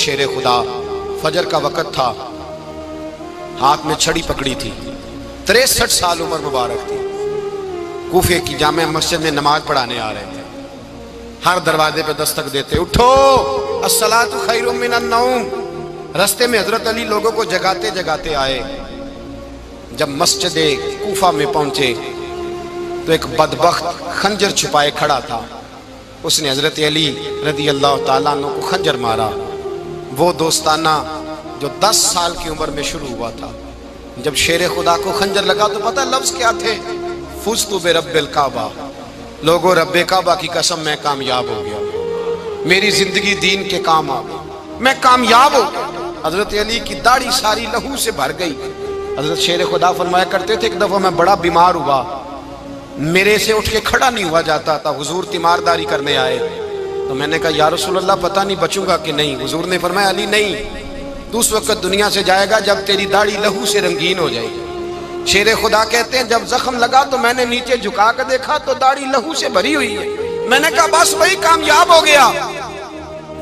شیر خدا، فجر کا وقت تھا، ہاتھ میں چھڑی پکڑی تھی، 63 سال عمر مبارک تھی، کوفے کی جامع مسجد میں نماز پڑھانے آ رہے تھے، ہر دروازے پہ دستک دیتے، اٹھو الصلاۃ خیر من النوم۔ رستے میں حضرت علی لوگوں کو جگاتے جگاتے آئے، جب مسجد کوفہ میں پہنچے تو ایک بدبخت خنجر چھپائے کھڑا تھا، اس نے حضرت علی رضی اللہ تعالیٰ عنہ کو خنجر مارا۔ وہ دوستانہ جو 10 سال کی عمر میں شروع ہوا تھا، جب شیر خدا کو خنجر لگا تو پتہ لفظ کیا تھے؟ فزت برب الکعبہ، لوگوں رب کعبہ کی قسم میں کامیاب ہو گیا، میری زندگی دین کے کام آ گئی، میں کامیاب ہو گیا۔ حضرت علی کی داڑھی ساری لہو سے بھر گئی۔ حضرت شیر خدا فرمایا کرتے تھے، ایک دفعہ میں بڑا بیمار ہوا، میرے سے اٹھ کے کھڑا نہیں ہوا جاتا تھا، حضور تیمارداری کرنے آئے تو میں نے کہا یا رسول اللہ پتہ نہیں بچوں گا کہ نہیں۔ حضور نے فرمایا علی نہیں، تو اس وقت دنیا سے جائے گا جب تیری داڑھی لہو سے رنگین ہو جائے گی۔ شیر خدا کہتے ہیں جب زخم لگا تو میں نے نیچے جھکا کے دیکھا تو داڑھی لہو سے بھری ہوئی ہے، میں نے کہا بس وہی کامیاب ہو گیا۔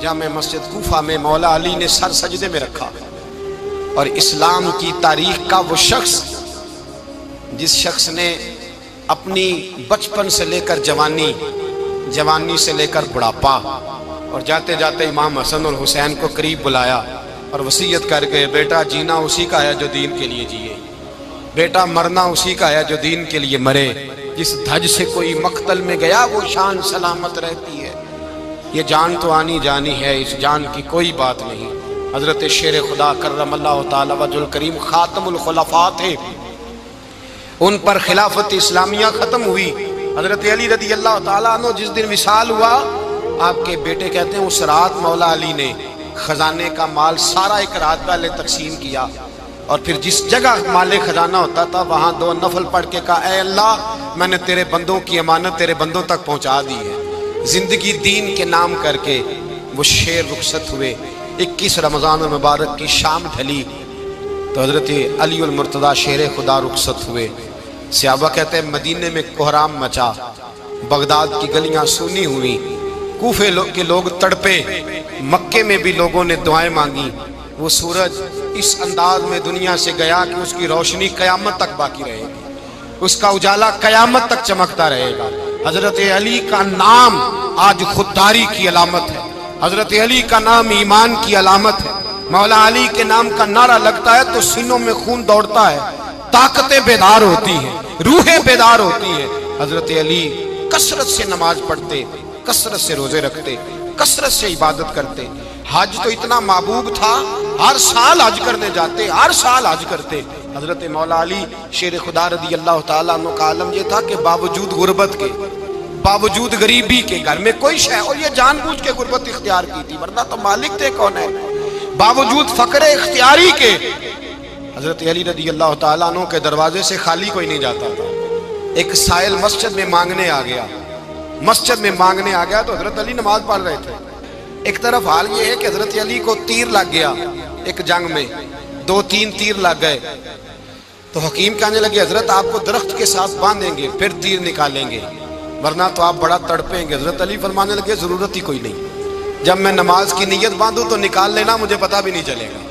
جامع مسجد کوفہ میں مولا علی نے سر سجدے میں رکھا، اور اسلام کی تاریخ کا وہ شخص جس شخص نے اپنی بچپن سے لے کر جوانی، جوانی سے لے کر بڑھاپا، اور جاتے جاتے امام حسن اور حسین کو قریب بلایا اور وصیت کر کے بیٹا جینا اسی کا ہے جو دین کے لیے جیے، بیٹا مرنا اسی کا ہے جو دین کے لیے مرے، جس دھج سے کوئی مقتل میں گیا وہ شان سلامت رہتی ہے، یہ جان تو آنی جانی ہے، اس جان کی کوئی بات نہیں۔ حضرت شیر خدا کرم اللہ تعالی وجہ الکریم خاتم الخلفاء تھے، ان پر خلافت اسلامیہ ختم ہوئی۔ حضرت علی رضی اللہ تعالیٰ عنہ جس دن وصال ہوا، آپ کے بیٹے کہتے ہیں اس رات مولا علی نے خزانے کا مال سارا ایک رات پہلے تقسیم کیا، اور پھر جس جگہ مال خزانہ ہوتا تھا وہاں 2 نفل پڑھ کے کہا اے اللہ میں نے تیرے بندوں کی امانت تیرے بندوں تک پہنچا دی ہے۔ زندگی دین کے نام کر کے وہ شیر رخصت ہوئے۔ 21 رمضان المبارک کی شام ڈھلی تو حضرت علی المرتضیٰ شیر خدا رخصت ہوئے۔ صحابہ کہتے ہیں مدینے میں کوہرام مچا، بغداد کی گلیاں سونی ہوئی، کوفے کے لوگ تڑپے، مکے میں بھی لوگوں نے دعائیں مانگی۔ وہ سورج اس انداز میں دنیا سے گیا کہ اس کی روشنی قیامت تک باقی رہے گی، اس کا اجالا قیامت تک چمکتا رہے گا۔ حضرت علی کا نام آج خودداری کی علامت ہے، حضرت علی کا نام ایمان کی علامت ہے۔ مولا علی کے نام کا نعرہ لگتا ہے تو سینوں میں خون دوڑتا ہے، طاقتیں بیدار ہوتی ہیں، روحیں بیدار ہوتی ہیں۔ حضرت علی کثرت سے نماز پڑھتے، کثرت سے روزے رکھتے، کثرت سے عبادت کرتے۔ حج تو اتنا محبوب تھا، ہر سال حج کرنے جاتے، ہر سال حج کرتے۔ حضرت مولا علی شیر خدا رضی اللہ تعالیٰ عنہ کا عالم یہ تھا کہ باوجود غربت کے، باوجود غریبی کے، گھر میں کوئی شے، اور یہ جان بوجھ کے غربت اختیار کی تھی ورنہ تو مالک تھے کون ہے، باوجود فقر اختیاری کے حضرت علی رضی اللہ تعالیٰ عنہ کے دروازے سے خالی کوئی نہیں جاتا تھا۔ ایک سائل مسجد میں مانگنے آ گیا، مسجد میں مانگنے آ گیا تو حضرت علی نماز پڑھ رہے تھے۔ ایک طرف حال یہ ہے کہ حضرت علی کو تیر لگ گیا، ایک جنگ میں 2-3 تیر لگ گئے تو حکیم کہنے لگے حضرت آپ کو درخت کے ساتھ باندھیں گے پھر تیر نکالیں گے ورنہ تو آپ بڑا تڑپیں گے۔ حضرت علی فرمانے لگے ضرورت ہی کوئی نہیں، جب میں نماز کی نیت باندھوں تو نکال لینا، مجھے پتہ بھی نہیں چلے گا۔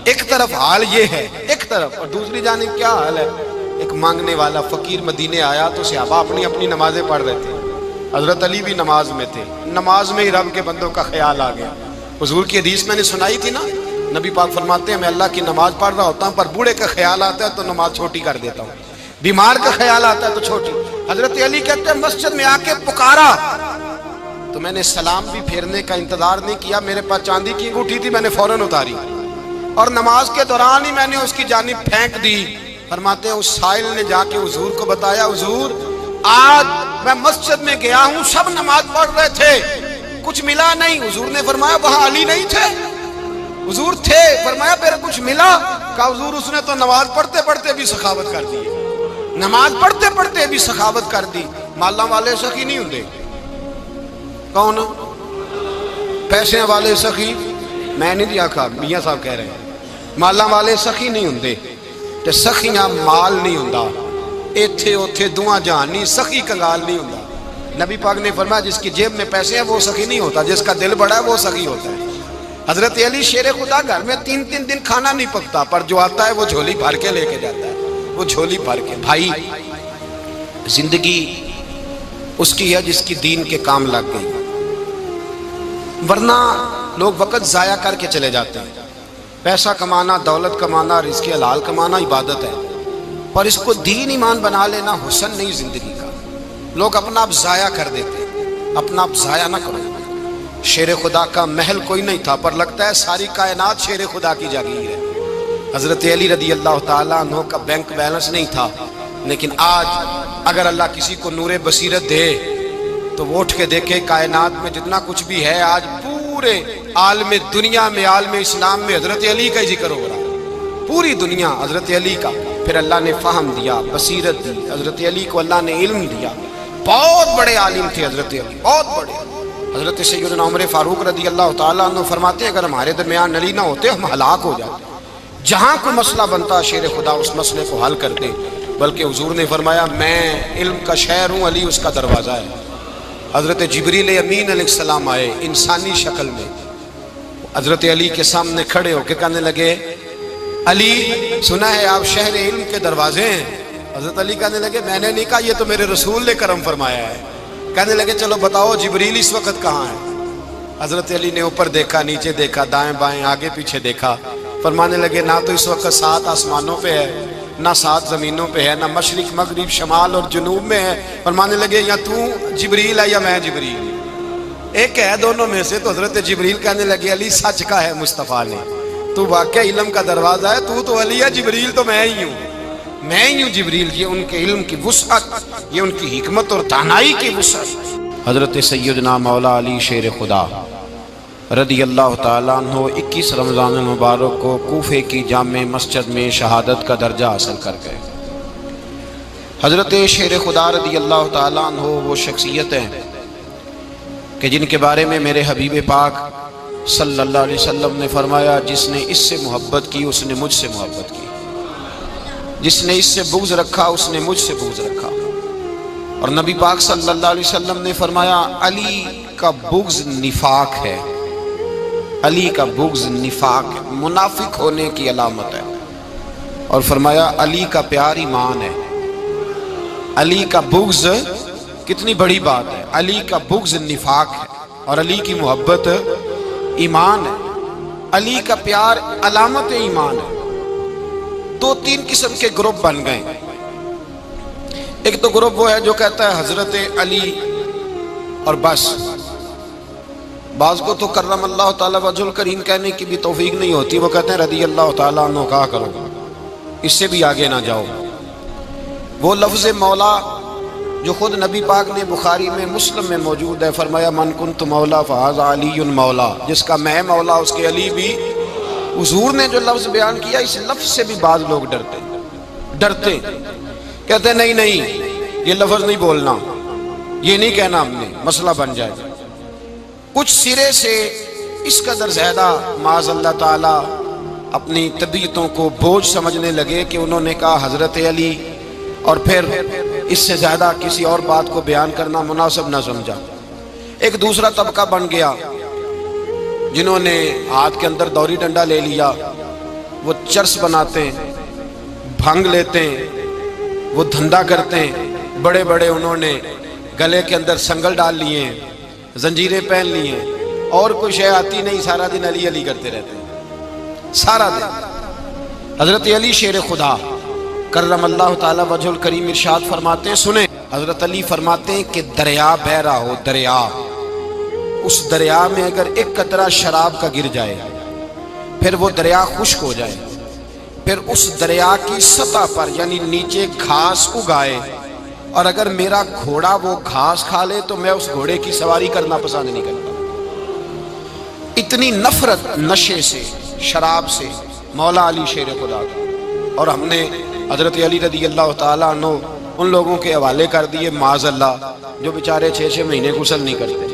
ایک طرف حال یہ ہے، ایک طرف، اور دوسری جانب کیا حال ہے؟ ایک مانگنے والا فقیر مدینے آیا تو صحابہ اپنی اپنی نمازیں پڑھ رہے تھے، حضرت علی بھی نماز میں تھے، نماز میں ہی رب کے بندوں کا خیال آ گیا۔ حضور کی حدیث میں نے سنائی تھی نا، نبی پاک فرماتے ہیں میں اللہ کی نماز پڑھ رہا ہوتا ہوں پر بوڑھے کا خیال آتا ہے تو نماز چھوٹی کر دیتا ہوں، بیمار کا خیال آتا ہے تو چھوٹی۔ حضرت علی کہتے ہیں مسجد میں آ کے پکارا تو میں نے سلام بھی پھیرنے کا انتظار نہیں کیا، میرے پاس چاندی کی انگوٹھی تھی، میں نے فوراً اتاری اور نماز کے دوران ہی میں نے اس کی جانب پھینک دی۔ فرماتے ہیں اس سائل نے جا کے حضور کو بتایا حضور آج میں مسجد میں گیا ہوں، سب نماز پڑھ رہے تھے، کچھ ملا نہیں۔ حضور نے فرمایا وہاں علی نہیں تھے؟ حضور تھے۔ فرمایا پھر کچھ ملا؟ کہا حضور اس نے تو نماز پڑھتے پڑھتے بھی سخاوت کر دی، نماز پڑھتے پڑھتے بھی سخاوت کر دی۔ مالاں والے سخی نہیں ہوندے، کون پیسے والے سخی؟ میں نہیں دیا کہا، میاں صاحب کہہ رہے ہیں مالاں والے سخی نہیں ہوندے، تے سخیاں مال نہیں ہوندا، ایتھے اوتھے دعا جہانی سخی کنگال نہیں ہوندا۔ نبی پاک نے فرمایا جس کی جیب میں پیسے ہیں وہ سخی نہیں ہوتا، جس کا دل بڑا ہے وہ سخی ہوتا ہے۔ حضرت علی شیر خدا گھر میں 3 دن کھانا نہیں پکتا، پر جو آتا ہے وہ جھولی بھر کے لے کے جاتا ہے، وہ جھولی بھر کے۔ بھائی زندگی اس کی ہے جس کی دین کے کام لگ گئی، ورنہ لوگ وقت ضائع کر کے چلے جاتے ہیں۔ پیسہ کمانا، دولت کمانا، رزق حلال کمانا عبادت ہے، پر اس کو دین ایمان بنا لینا حسن نہیں زندگی کا۔ لوگ اپنا آپ ضائع کر دیتے ہیں، اپنا آپ ضائع نہ کرو۔ شیر خدا کا محل کوئی نہیں تھا، پر لگتا ہے ساری کائنات شیر خدا کی جاگیر ہے۔ حضرت علی رضی اللہ تعالیٰ عنہ کا بینک بیلنس نہیں تھا، لیکن آج اگر اللہ کسی کو نور بصیرت دے تو وہ اٹھ کے دیکھے کائنات میں جتنا کچھ بھی ہے، آج پورے عالم دنیا میں، عالم اسلام میں حضرت علی کا ہی ذکر ہو رہا ہے، پوری دنیا حضرت علی کا۔ پھر اللہ نے فہم دیا، بصیرت دی، حضرت علی کو اللہ نے علم دیا۔ بہت بڑے عالم تھے حضرت علی، بہت بڑے۔ حضرت سیدنا عمر فاروق رضی اللہ تعالیٰ عنہ فرماتے ہیں اگر ہمارے درمیان علی نہ ہوتے ہم ہلاک ہو جاتے، جہاں کوئی مسئلہ بنتا شیر خدا اس مسئلے کو حل کرتے، بلکہ حضور نے فرمایا میں علم کا شہر ہوں، علی اس کا دروازہ ہے۔ حضرت جبریل امین علیہ السلام آئے انسانی شکل میں، حضرت علی کے سامنے کھڑے ہو کے کہنے لگے علی سنا ہے آپ شہر علم کے دروازے ہیں؟ حضرت علی کہنے لگے میں نے نہیں کہا، یہ تو میرے رسول نے کرم فرمایا ہے۔ کہنے لگے چلو بتاؤ جبریل اس وقت کہاں ہے؟ حضرت علی نے اوپر دیکھا، نیچے دیکھا، دائیں بائیں، آگے پیچھے دیکھا، فرمانے لگے نہ تو اس وقت 7 آسمانوں پہ ہے، نہ 7 زمینوں پہ ہے، نہ مشرق مغرب شمال اور جنوب میں ہے۔ فرمانے لگے یا تو جبریل ہے یا میں جبریل، ایک ہے دونوں میں سے۔ تو حضرت جبریل کہنے لگے علی سچ کا ہے مصطفیٰ نے، تو واقعہ علم کا دروازہ ہے، تو علی ہے، جبریل تو میں ہی ہوں، میں ہی ہوں جبریل۔ یہ ان کے علم کی وسعت، یہ ان کی حکمت اور دانائی کی وسعت۔ حضرت سیدنا مولا علی شیر خدا رضی اللہ تعالیٰ عنہ 21 رمضان المبارک کو کوفے کی جامع مسجد میں شہادت کا درجہ حاصل کر گئے۔ حضرت شیر خدا رضی اللہ تعالیٰ عنہ وہ شخصیت ہیں کہ جن کے بارے میں میرے حبیب پاک صلی اللہ علیہ وسلم نے فرمایا جس نے اس سے محبت کی اس نے مجھ سے محبت کی، جس نے اس سے بغض رکھا اس نے مجھ سے بغض رکھا۔ اور نبی پاک صلی اللہ علیہ وسلم نے فرمایا علی کا بغض نفاق ہے، علی کا بغض نفاق ہے، منافق ہونے کی علامت ہے۔ اور فرمایا علی کا پیار ایمان ہے، علی کا بغض کتنی بڑی بات ہے، علی کا بغض نفاق ہے اور علی کی محبت ایمان ہے، علی کا پیار علامت ایمان ہے۔ 2-3 قسم کے گروپ بن گئے۔ ایک تو گروپ وہ ہے جو کہتا ہے حضرت علی اور بس، بعض کو تو کرم اللہ تعالیٰ وجہ الکریم کہنے کی بھی توفیق نہیں ہوتی، وہ کہتے ہیں رضی اللہ تعالیٰ عنہ کہا کرو، اس سے بھی آگے نہ جاؤ۔ وہ لفظ مولا جو خود نبی پاک نے بخاری میں مسلم میں موجود ہے، فرمایا من کنت مولا فہذا علی مولا، جس کا میں مولا اس کے علی بھی۔ حضور نے جو لفظ بیان کیا اس لفظ سے بھی بعض لوگ ڈرتے کہتے ہیں نہیں یہ لفظ نہیں بولنا، یہ نہیں کہنا ہم نے، مسئلہ بن جائے گا۔ کچھ سرے سے اس قدر زیادہ معاذ اللہ تعالی اپنی طبیعتوں کو بوجھ سمجھنے لگے کہ انہوں نے کہا حضرت علی، اور پھر اس سے زیادہ کسی اور بات کو بیان کرنا مناسب نہ سمجھا۔ ایک دوسرا طبقہ بن گیا جنہوں نے ہاتھ کے اندر دوری ڈنڈا لے لیا، وہ چرس بناتے ہیں، بھنگ لیتے ہیں، وہ دھندا کرتے ہیں، بڑے بڑے انہوں نے گلے کے اندر سنگل ڈال لیے ہیں، زنجیریں پہن لی ہیں، اور کوئی شے آتی نہیں، سارا دن علی علی کرتے رہتے ہیں سارا دن۔ حضرت علی شیر خدا کرم اللہ تعالیٰ وجہ الکریم ارشاد فرماتے ہیں، سنیں حضرت علی فرماتے ہیں کہ دریا بہ رہا ہو، دریا، اس دریا میں اگر ایک قطرہ شراب کا گر جائے پھر وہ دریا خشک ہو جائے، پھر اس دریا کی سطح پر یعنی نیچے گھاس اگائے، اور اگر میرا گھوڑا وہ گھاس کھا لے تو میں اس گھوڑے کی سواری کرنا پسند نہیں کرتا۔ اتنی نفرت نشے سے، شراب سے مولا علی شیر خدا کا۔ اور ہم نے حضرت علی رضی اللہ تعالیٰ عنہ ان لوگوں کے حوالے کر دیے معاذ اللہ جو بیچارے 6 مہینے غسل نہیں کرتے،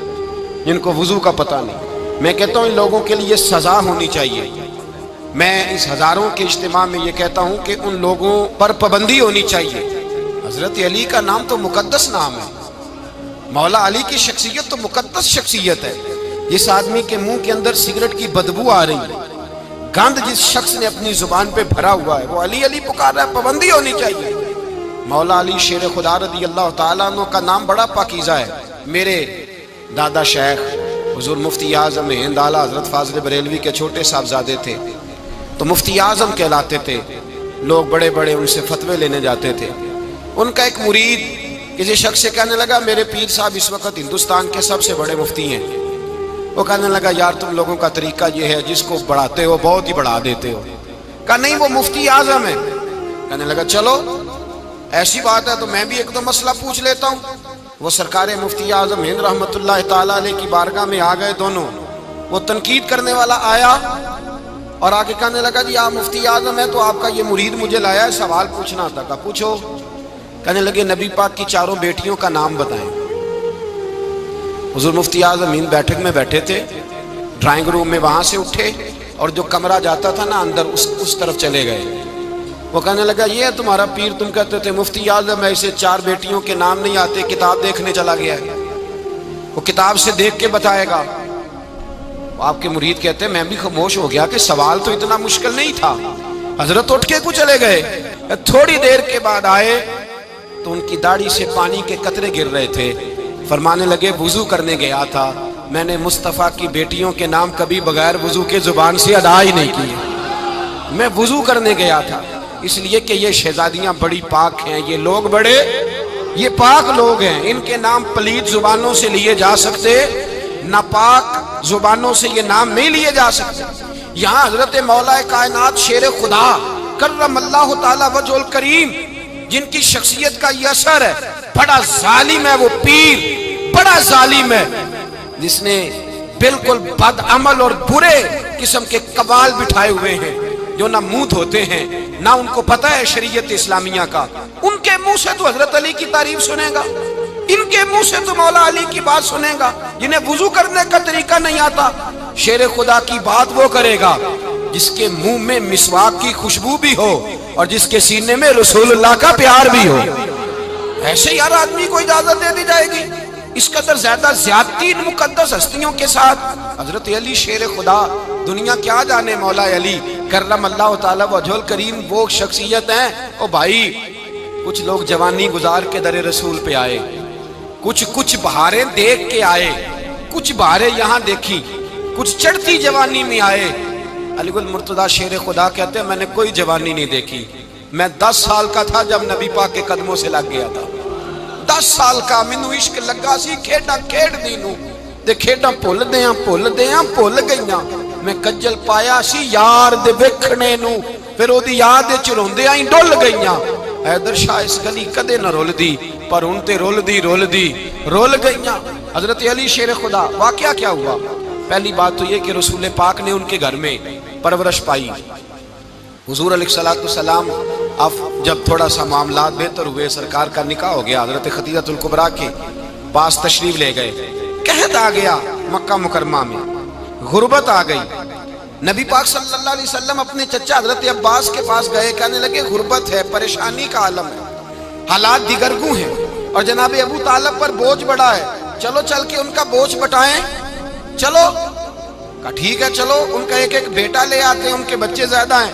جن کو وضو کا پتہ نہیں۔ میں کہتا ہوں ان لوگوں کے لیے سزا ہونی چاہیے۔ میں اس ہزاروں کے اجتماع میں یہ کہتا ہوں کہ ان لوگوں پر پابندی ہونی چاہیے۔ حضرت علی کا نام تو مقدس نام ہے، مولا علی کی شخصیت تو مقدس شخصیت ہے، جس آدمی کے منہ کے اندر سگریٹ کی بدبو آ رہی ہے، گند جس شخص نے اپنی زبان پہ بھرا ہوا ہے، وہ علی علی پکار رہا ہے، پابندی ہونی چاہیے۔ مولا علی شیر خدا رضی اللہ تعالیٰ عنہ کا نام بڑا پاکیزہ ہے۔ میرے دادا شیخ حضور مفتی اعظم ہند اعلیٰ حضرت فاضل بریلوی کے چھوٹے صاحبزادے تھے، تو مفتی اعظم کہلاتے تھے، لوگ بڑے بڑے ان سے فتوے لینے جاتے تھے۔ ان کا ایک مرید کسی شخص سے کہنے لگا میرے پیر صاحب اس وقت ہندوستان کے سب سے بڑے مفتی ہیں۔ وہ کہنے لگا یار تم لوگوں کا طریقہ یہ ہے جس کو بڑھاتے ہو بہت ہی بڑھا دیتے ہو۔ کہا نہیں وہ مفتی اعظم ہے۔ کہنے لگا چلو ایسی بات ہے تو میں بھی ایک دو مسئلہ پوچھ لیتا ہوں۔ وہ سرکار مفتی اعظم ہند رحمت اللہ تعالیٰ علیہ کی بارگاہ میں آ گئے دونوں۔ وہ تنقید کرنے والا آیا اور آگے کہنے لگا جی آپ مفتی اعظم ہے تو آپ کا یہ مرید مجھے لایا ہے سوال پوچھنا تھا۔ کہا پوچھو۔ کہنے لگے نبی پاک کی چاروں بیٹیوں کا نام بتائیں۔ حضور مفتی اعظم ہند بیٹھک میں بیٹھے تھے، ڈرائنگ روم میں وہاں سے اٹھے اور جو کمرہ جاتا تھا نا اندر اس طرف چلے گئے۔ وہ کہنے لگا یہ ہے تمہارا پیر، تم کہتے تھے مفتی اعظم ایسے چار بیٹیوں کے نام نہیں آتے، کتاب دیکھنے چلا گیا ہے، وہ کتاب سے دیکھ کے بتائے گا۔ آپ کے مرید کہتے ہیں میں بھی خاموش ہو گیا کہ سوال تو اتنا مشکل نہیں تھا۔ حضرت اٹھ کے کو چلے گئے، تھوڑی دیر کے بعد آئے تو ان کی داڑھی سے پانی کے قطرے گر رہے تھے۔ فرمانے لگے وضو کرنے گیا تھا، میں نے مصطفیٰ کی بیٹیوں کے نام کبھی بغیر وضو کے زبان سے ادا ہی نہیں کیے، میں وضو کرنے گیا تھا، اس لیے کہ یہ شہزادیاں بڑی پاک ہیں، یہ لوگ بڑے یہ پاک لوگ ہیں، ان کے نام پلید زبانوں سے لیے جا سکتے، ناپاک زبانوں سے یہ نام نہیں لیے جا سکتے۔ یہاں حضرت مولا کائنات شیر خدا کرم اللہ تعالی وجہ الکریم جن کی شخصیت کا یہ اثر ہے، بڑا ظالم ہے وہ پیر، بڑا ظالم ہے جس نے بالکل بد عمل اور برے قسم کے قبال بٹھائے ہوئے ہیں، جو نہ منہ دھوتے ہیں نہ ان کو پتہ ہے شریعت اسلامیہ کا۔ ان کے منہ سے تو حضرت علی کی تعریف سنے گا، ان کے منہ سے تو مولا علی کی بات سنے گا، جنہیں وضو کرنے کا طریقہ نہیں آتا۔ شیر خدا کی بات وہ کرے گا جس کے منہ میں مسواک کی خوشبو بھی ہو اور جس کے سینے میں رسول اللہ کا پیار بھی ہو۔ ایسے یار آدمی کو اجازت دے دی جائے گی؟ اس قدر زیادہ زیادتی ان مقدس ہستیوں کے ساتھ۔ حضرت علی شیر خدا، دنیا کیا جانے مولا علی کرم اللہ تعالی وجہ الکریم وہ شخصیت ہیں۔ او بھائی کچھ لوگ جوانی گزار کے در رسول پہ آئے، کچھ بہاریں دیکھ کے آئے، کچھ بہاریں یہاں دیکھی، کچھ چڑھتی جوانی میں آئے۔ علی گل مرتضیٰ شیر خدا کہتے ہیں میں نے کوئی جوانی نہیں دیکھی، میں 10 سال کا تھا جب نبی پاک کے قدموں سے لگ گیا تھا، 10 سال کا مینوں عشق لگا سی، کھیڈاں کھیڈ دی نوں تے کھیڈاں بھول گئیاں، میں کجل پایا سی یار دے ویکھنے نوں، پھر او دی یاد وچ روندیاں ہی ڈل گئیاں۔ حیدر شاہ اس گلی کدے نہ رول دی پر ان تے رول گئیاں۔ حضرت علی شیر خدا، واقعہ کیا ہوا؟ پہلی بات تو یہ کہ رسول پاک نے ان کے گھر میں پرورش پائی۔ حضور علیہ السلام اب جب تھوڑا سا معاملات بہتر ہوئے، سرکار کا نکاح ہو گیا، حضرت خدیجہ الکبریٰ کے پاس تشریف لے گئے، قحط آ گیا مکہ مکرمہ میں، غربت آ گئی۔ نبی پاک صلی اللہ علیہ وسلم اپنے چچا حضرت عباس کے پاس گئے، کہنے لگے غربت ہے، پریشانی کا عالم ہے، حالات دیگرگوں ہیں اور جناب ابو طالب پر بوجھ بڑا ہے، چلو چل کے ان کا بوجھ بٹائیں۔ چلو کہا ٹھیک ہے چلو، ان کا ایک بیٹا لے آتے ہیں، ان کے بچے زیادہ ہیں،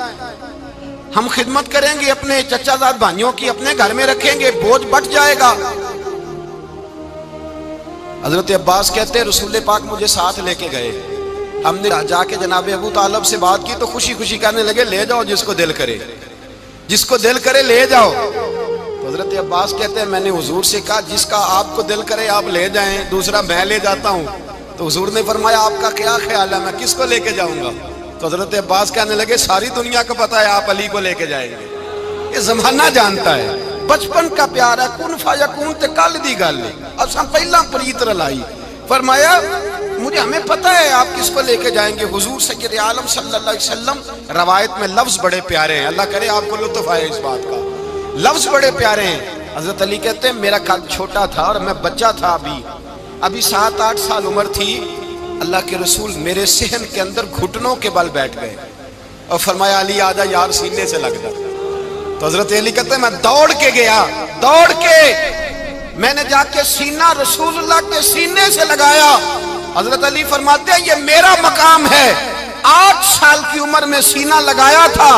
ہم خدمت کریں گے اپنے چچا زاد بھائیوں کی، اپنے گھر میں رکھیں گے، بوجھ بٹ جائے گا۔ حضرت عباس کہتے ہیں رسول پاک مجھے ساتھ لے کے گئے، ہم نے جا کے جناب ابو طالب سے بات کی تو خوشی خوشی کہنے لگے لے جاؤ جس کو دل کرے لے جاؤ۔ تو حضرت عباس کہتے ہیں میں نے حضور سے کہا جس کا آپ کو دل کرے آپ لے جائیں، دوسرا میں لے جاتا ہوں۔ تو حضور نے فرمایا آپ کا کیا خیال ہے، میں کس کو لے کے جاؤں گا؟ تو حضرت عباس کہنے لگے ساری دنیا کو پتا ہے آپ علی کو لے کے جائیں گے، یہ زمانہ جانتا ہے، بچپن کا پیار ہے، کن فیکون تے کل دی گل ہے، اب سب پہلا پریت رلائی۔ فرمایا مجھے ہمیں پتہ ہے آپ کس کو لے کے جائیں گے، حضور سید عالم صلی اللہ علیہ وسلم۔ روایت میں لفظ بڑے پیارے ہیں، اللہ کرے آپ کو لطف آئے اس بات کا، لفظ بڑے پیارے ہیں۔ حضرت علی کہتے ہیں میرا قد چھوٹا تھا اور میں بچہ تھا، ابھی 7-8 سال عمر تھی، اللہ کے رسول میرے صحن کے اندر گھٹنوں کے بل بیٹھ گئے اور فرمایا علی آجا یار سینے سے لگ جا۔ تو حضرت علی کہتے ہیں میں دوڑ کے گیا، میں نے جا کے سینہ رسول اللہ کے سینے سے لگایا، حضرت علی فرماتے ہیں یہ میرا مقام ہے، 8 سال کی عمر میں سینہ لگایا تھا،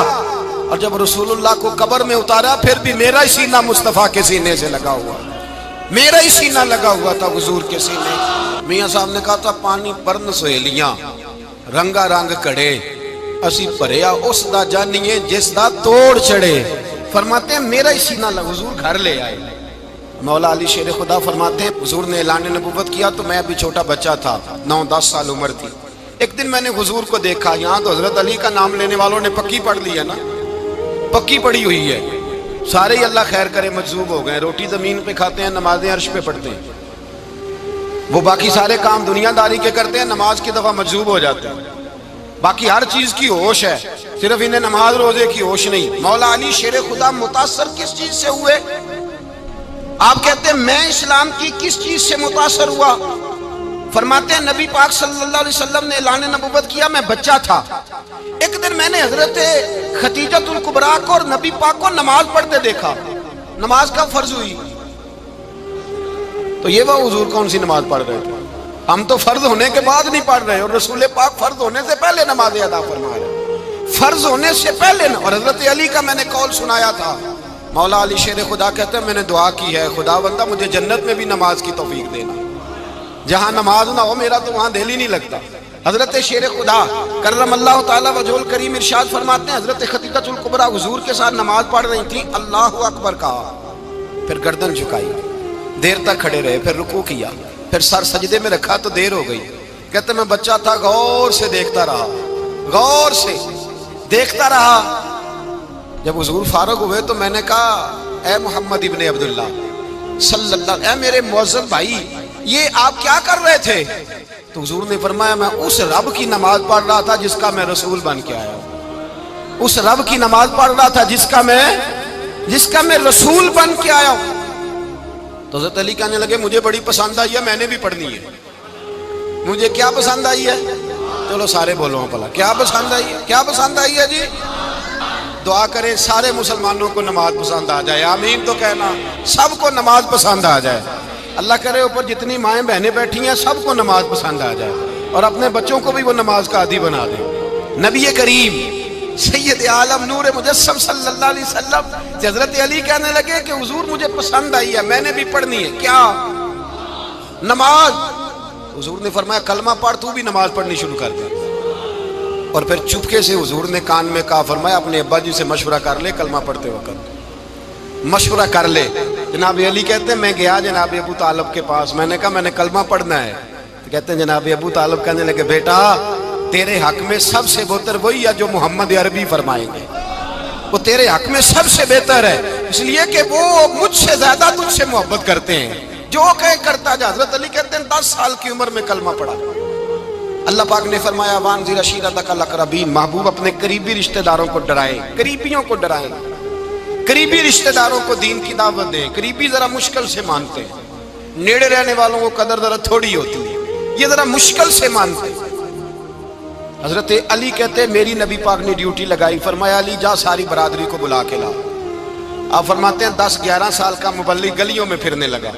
اور جب رسول اللہ کو قبر میں اتارا پھر بھی میرا ہی سینہ مصطفیٰ کے سینے سے لگا ہوا، میرا ہی سینہ لگا ہوا تھا حضور کے سینے۔ میاں صاحب نے کہا تھا پانی پرن سہیلیاں رنگا رنگ کڑے، اسی پریا اس دا جانیے جس دا توڑ چڑھے۔ فرماتے ہیں میرا ہی سینہ لگا، حضور گھر لے آئے۔ مولا علی شیر خدا فرماتے ہیں حضور نے اعلان نبوت کیا تو میں ابھی چھوٹا بچہ تھا، 9-10 سال عمر تھی۔ ایک دن میں نے حضور کو دیکھا، یہاں تو حضرت علی کا نام لینے والوں نے پکی پڑھ لی ہے نا، پکی پڑی ہوئی ہے، سارے ہی اللہ خیر کرے مجذوب ہو گئے، روٹی زمین پہ کھاتے ہیں، نمازیں عرش پہ پڑھتے ہیں، وہ باقی سارے کام دنیا داری کے کرتے ہیں، نماز کی دفعہ مجذوب ہو جاتے ہیں، باقی ہر چیز کی ہوش ہے، صرف انہیں نماز روزے کی ہوش نہیں۔ مولا علی شیر خدا متاثر کس چیز سے ہوئے؟ آپ کہتے ہیں میں اسلام کی کس چیز سے متاثر ہوا؟ فرماتے ہیں نبی پاک صلی اللہ علیہ وسلم نے اعلان نبوت کیا، میں بچہ تھا، ایک دن میں نے حضرت خدیجۃ الکبریٰ کو اور نبی پاک کو نماز پڑھتے دیکھا۔ نماز کب فرض ہوئی؟ تو یہ وہ حضور کون سی نماز پڑھ رہے تھے؟ ہم تو فرض ہونے کے بعد نہیں پڑھ رہے، اور رسول پاک فرض ہونے سے پہلے نماز ادا فرما رہے، فرض ہونے سے پہلے۔ اور حضرت علی کا میں نے قول سنایا تھا، مولا علی شیر خدا کہتے ہیں میں نے دعا کی ہے خدا بندہ مجھے جنت میں بھی نماز کی توفیق دینا، جہاں نماز نہ ہو میرا تو وہاں دل ہی نہیں لگتا۔ حضرت شیر خدا کرم اللہ تعالیٰ وجہ الکریم ارشاد فرماتے ہیں حضرت خدیجۃ الکبریٰ حضور کے ساتھ نماز پڑھ رہی تھیں، اللہ اکبر کہا، پھر گردن جھکائی، دیر تک کھڑے رہے، پھر رکوع کیا، پھر سر سجدے میں رکھا تو دیر ہو گئی۔ کہتے میں بچہ تھا، غور سے دیکھتا رہا، غور سے دیکھتا رہا۔ جب حضور فارغ ہوئے تو میں نے کہا اے محمد ابن عبداللہ صلی اللہ علیہ، اے میرے معزز بھائی یہ آپ کیا کر رہے تھے؟ تو حضور نے فرمایا میں اس رب کی نماز پڑھ رہا تھا جس کا میں رسول بن کے آیا ہوں، اس رب کی نماز پڑھ رہا تھا جس کا میں رسول بن کے آیا ہوں۔ تو حضرت علی کہنے لگے مجھے بڑی پسند آئی ہے، میں نے بھی پڑھنی ہے۔ مجھے کیا پسند آئی ہے؟ چلو سارے بولو پلا، کیا پسند آئی ہے؟ کیا پسند آئی ہے جی؟ دعا کریں سارے مسلمانوں کو نماز پسند آ جائے، آمین تو کہنا، سب کو نماز پسند آ جائے۔ اللہ کرے اوپر جتنی مائیں بہنیں بیٹھی ہیں سب کو نماز پسند آ جائے، اور اپنے بچوں کو بھی وہ نماز کا عادی بنا دیں۔ نبی کریم سید عالم نور مجسم صلی اللہ علیہ وسلم حضرت علی کہنے لگے کہ حضور مجھے پسند آئی ہے، میں نے بھی پڑھنی ہے، کیا؟ نماز۔ حضور نے فرمایا کلمہ پڑھ، تو بھی نماز پڑھنی شروع کر دے۔ اور پھر چپکے سے حضور نے کان میں کہا، فرمایا اپنے ابا جی سے مشورہ کر لے، کلمہ پڑھتے وقت مشورہ کر لے۔ جناب علی کہتے ہیں میں گیا جناب ابو طالب کے پاس، میں نے کہا میں نے کلمہ پڑھنا ہے۔ کہتے ہیں جناب ابو طالب کہنے لگے بیٹا تیرے حق میں سب سے بہتر وہی ہے جو محمد عربی فرمائیں گے، وہ تیرے حق میں سب سے بہتر ہے، اس لیے کہ وہ مجھ سے زیادہ تجھ سے محبت کرتے ہیں، جو کہے کرتا جا۔ حضرت علی کہتے ہیں 10 سال کی عمر میں کلمہ پڑھا۔ اللہ پاک نے فرمایا وانذر عشیرتک الاقربین، محبوب اپنے قریبی رشتہ داروں کو ڈرائیں، قریبیوں کو ڈرائیں، قریبی رشتہ داروں کو دین کی دعوت دیں۔ قریبی ذرا مشکل سے مانتے ہیں، نیڑے رہنے والوں کو قدر ذرا تھوڑی ہوتی ہے، یہ ذرا مشکل سے مانتے ہیں۔ حضرت علی کہتے ہیں میری نبی پاک نے ڈیوٹی لگائی، فرمایا علی جا ساری برادری کو بلا کے لا۔ آپ فرماتے ہیں 10-11 سال کا مبلغ گلیوں میں پھرنے لگا،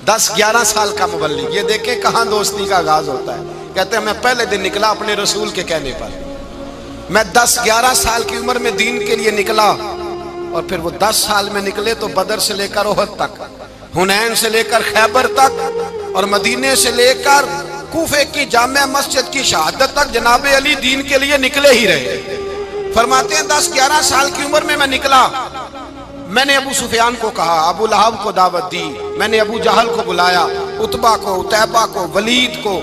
10-11 سال کا مبلغ، یہ دیکھیں کہاں دوستی کا آغاز ہوتا ہے۔ کہتے ہیں میں پہلے دن نکلا اپنے رسول کے کہنے پر، میں 10-11 سال کی عمر میں دین کے لیے نکلا، اور پھر وہ 10 سال میں نکلے تو بدر سے لے کر احد تک، حنین سے لے کر خیبر تک، اور مدینے سے لے کر کوفے کی جامع مسجد کی شہادت تک جناب علی دین کے لیے نکلے ہی رہے۔ فرماتے ہیں 10-11 سال کی عمر میں نکلا، میں نے ابو سفیان کو کہا، ابو لہب کو دعوت دی، میں نے ابو جہل کو بلایا، عتبہ کو، عتیبہ کو، ولید کو،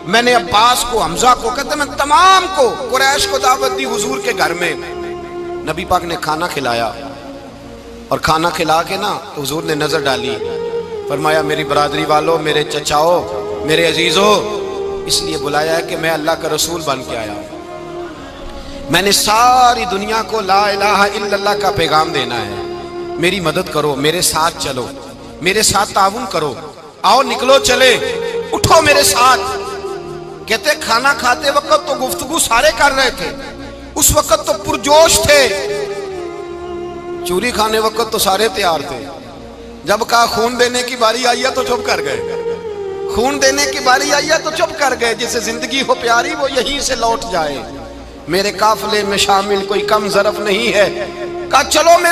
میں نے عباس کو، حمزہ کو، کہتے میں تمام کو، قریش کو دعوت دی حضور کے گھر میں۔ نبی پاک نے کھانا کھلایا، اور کھانا کھلا کے نا تو حضور نے نظر ڈالی، فرمایا میری برادری والوں، میرے چچاؤ، میرے عزیزوں، اس لیے بلایا ہے کہ میں اللہ کا رسول بن کے آیا ہوں، میں نے ساری دنیا کو لا الہ الا اللہ کا پیغام دینا ہے، میری مدد کرو، میرے ساتھ چلو، میرے ساتھ تعاون کرو، آؤ نکلو چلے، اٹھو میرے ساتھ۔ کہتے کھانا کھاتے وقت تو گفتگو سارے کر رہے تھے، اس وقت تو پرجوش تھے، چوری کھانے وقت تو سارے تیار تھے، جب کہا خون دینے کی باری آئی ہے تو چپ کر گئے، خون دینے کی باری آئی ہے تو چپ کر گئے، جسے زندگی ہو پیاری وہ یہیں سے لوٹ جائے، میرے قافلے میں شامل کوئی کم ظرف نہیں ہے، کہا چلو میں